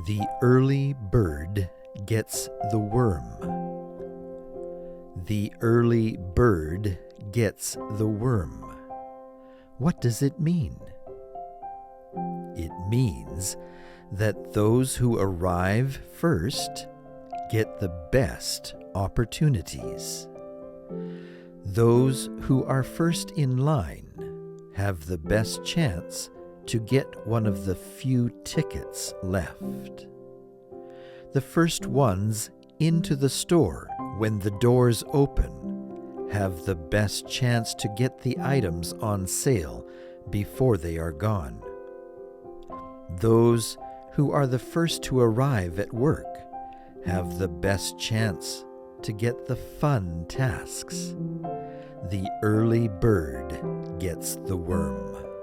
The early bird gets the worm. The early bird gets the worm. What does it mean? It means that those who arrive first get the best opportunities. Those who are first in line have the best chance to get one of the few tickets left. The first ones into the store when the doors open have the best chance to get the items on sale before they are gone. Those who are the first to arrive at work have the best chance to get the fun tasks. The early bird gets the worm.